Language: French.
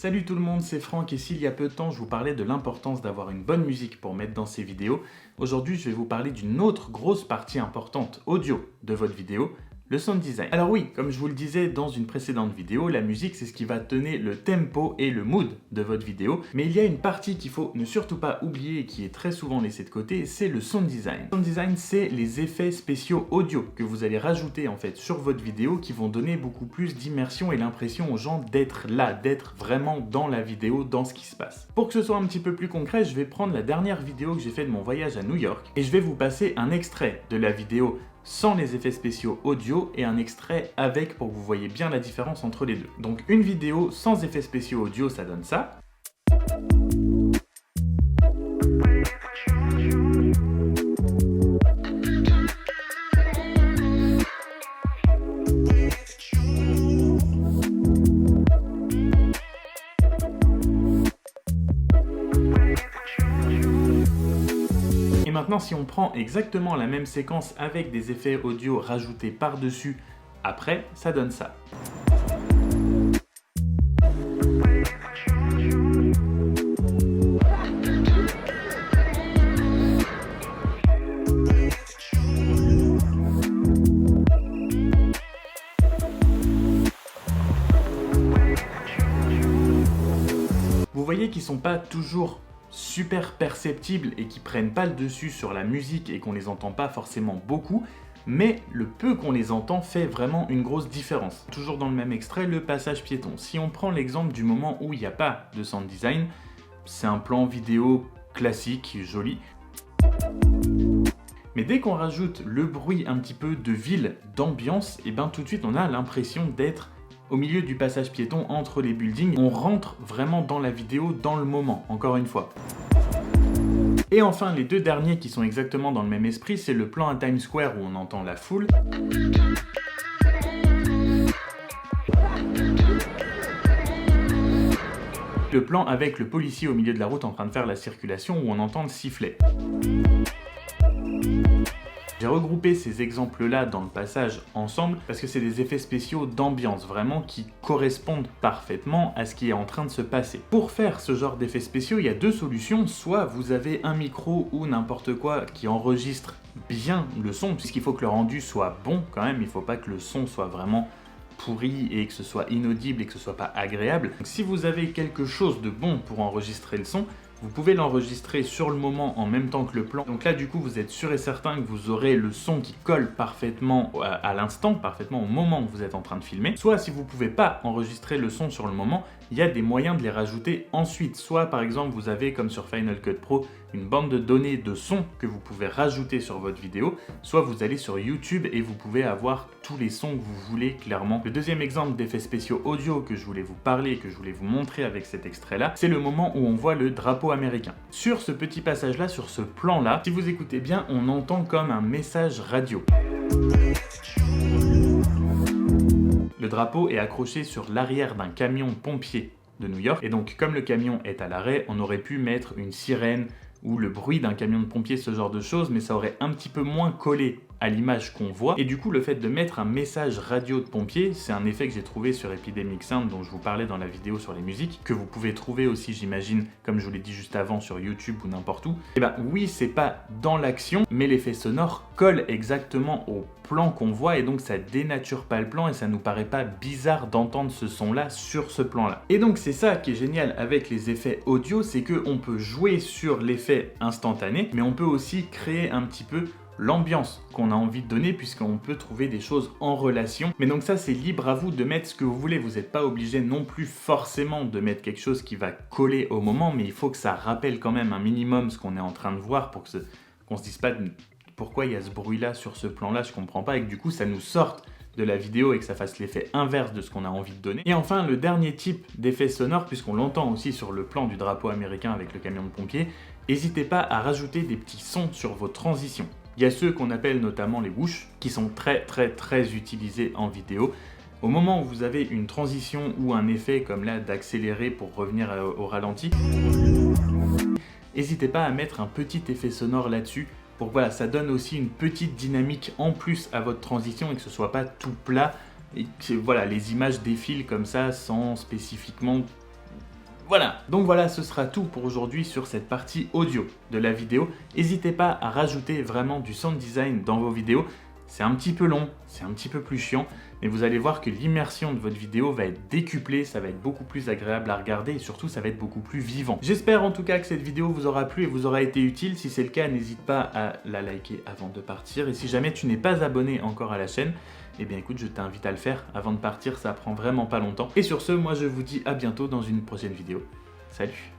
Salut tout le monde, c'est Franck et s'il y a peu de temps je vous parlais de l'importance d'avoir une bonne musique pour mettre dans ses vidéos, aujourd'hui je vais vous parler d'une autre grosse partie importante audio de votre vidéo, le sound design. Alors oui, comme je vous le disais dans une précédente vidéo, la musique c'est ce qui va donner le tempo et le mood de votre vidéo, mais il y a une partie qu'il faut ne surtout pas oublier et qui est très souvent laissée de côté, c'est le sound design. Le sound design c'est les effets spéciaux audio que vous allez rajouter en fait sur votre vidéo qui vont donner beaucoup plus d'immersion et l'impression aux gens d'être là, d'être vraiment dans la vidéo, dans ce qui se passe. Pour que ce soit un petit peu plus concret, je vais prendre la dernière vidéo que j'ai fait de mon voyage à New York et je vais vous passer un extrait de la vidéo sans les effets spéciaux audio et un extrait avec pour que vous voyez bien la différence entre les deux. Donc une vidéo sans effets spéciaux audio, ça donne ça. Maintenant, si on prend exactement la même séquence avec des effets audio rajoutés par-dessus, après, ça donne ça. Vous voyez qu'ils ne sont pas toujours super perceptibles et qui prennent pas le dessus sur la musique et qu'on les entend pas forcément beaucoup, mais le peu qu'on les entend fait vraiment une grosse différence. Toujours dans le même extrait, le passage piéton. Si on prend l'exemple du moment où il n'y a pas de sound design, c'est un plan vidéo classique, joli. Mais dès qu'on rajoute le bruit un petit peu de ville, d'ambiance, et ben tout de suite on a l'impression d'être au milieu du passage piéton entre les buildings. On rentre vraiment dans la vidéo, dans le moment, encore une fois. Et enfin, les deux derniers qui sont exactement dans le même esprit, c'est le plan à Times Square où on entend la foule. Le plan avec le policier au milieu de la route en train de faire la circulation où on entend le sifflet. J'ai regroupé ces exemples-là dans le passage ensemble parce que c'est des effets spéciaux d'ambiance vraiment qui correspondent parfaitement à ce qui est en train de se passer. Pour faire ce genre d'effets spéciaux, il y a deux solutions. Soit vous avez un micro ou n'importe quoi qui enregistre bien le son, puisqu'il faut que le rendu soit bon quand même, il ne faut pas que le son soit vraiment pourri et que ce soit inaudible et que ce soit pas agréable. Donc, si vous avez quelque chose de bon pour enregistrer le son, vous pouvez l'enregistrer sur le moment en même temps que le plan. Donc là, du coup, vous êtes sûr et certain que vous aurez le son qui colle parfaitement à l'instant, parfaitement au moment où vous êtes en train de filmer. Soit si vous ne pouvez pas enregistrer le son sur le moment, il y a des moyens de les rajouter ensuite. Soit par exemple, vous avez comme sur Final Cut Pro une bande de données de son que vous pouvez rajouter sur votre vidéo. Soit vous allez sur YouTube et vous pouvez avoir tous les sons que vous voulez clairement. Le deuxième exemple d'effets spéciaux audio que je voulais vous parler, que je voulais vous montrer avec cet extrait-là, c'est le moment où on voit le drapeau américain. Sur ce petit passage-là, sur ce plan-là, si vous écoutez bien, on entend comme un message radio. Le drapeau est accroché sur l'arrière d'un camion pompier de New York. Et donc, comme le camion est à l'arrêt, on aurait pu mettre une sirène ou le bruit d'un camion de pompier, ce genre de choses, mais ça aurait un petit peu moins collé à l'image qu'on voit. Et du coup, le fait de mettre un message radio de pompier, c'est un effet que j'ai trouvé sur Epidemic Sound, dont je vous parlais dans la vidéo sur les musiques, que vous pouvez trouver aussi, j'imagine, comme je vous l'ai dit juste avant, sur YouTube ou n'importe où. Et ben oui, c'est pas dans l'action, mais l'effet sonore colle exactement au plan qu'on voit et donc ça dénature pas le plan et ça nous paraît pas bizarre d'entendre ce son-là sur ce plan-là. Et donc c'est ça qui est génial avec les effets audio, c'est qu'on peut jouer sur l'effet instantané, mais on peut aussi créer un petit peu l'ambiance qu'on a envie de donner puisqu'on peut trouver des choses en relation. Mais donc ça, c'est libre à vous de mettre ce que vous voulez. Vous n'êtes pas obligé non plus forcément de mettre quelque chose qui va coller au moment, mais il faut que ça rappelle quand même un minimum ce qu'on est en train de voir pour qu'on se dise pas pourquoi il y a ce bruit-là sur ce plan-là, je comprends pas, et que du coup ça nous sorte de la vidéo et que ça fasse l'effet inverse de ce qu'on a envie de donner. Et enfin, le dernier type d'effet sonore, puisqu'on l'entend aussi sur le plan du drapeau américain avec le camion de pompiers, n'hésitez pas à rajouter des petits sons sur vos transitions. Il y a ceux qu'on appelle notamment les whoosh, qui sont très utilisés en vidéo. Au moment où vous avez une transition ou un effet comme là d'accélérer pour revenir au ralenti, n'hésitez pas à mettre un petit effet sonore là-dessus pour que voilà, ça donne aussi une petite dynamique en plus à votre transition et que ce soit pas tout plat et que voilà, les images défilent comme ça sans spécifiquement Voilà, donc voilà, ce sera tout pour aujourd'hui sur cette partie audio de la vidéo. N'hésitez pas à rajouter vraiment du sound design dans vos vidéos. C'est un petit peu long, c'est un petit peu plus chiant, mais vous allez voir que l'immersion de votre vidéo va être décuplée, ça va être beaucoup plus agréable à regarder et surtout ça va être beaucoup plus vivant. J'espère en tout cas que cette vidéo vous aura plu et vous aura été utile. Si c'est le cas, n'hésite pas à la liker avant de partir. Et si jamais tu n'es pas abonné encore à la chaîne, eh bien écoute, je t'invite à le faire avant de partir, ça prend vraiment pas longtemps. Et sur ce, moi je vous dis à bientôt dans une prochaine vidéo. Salut!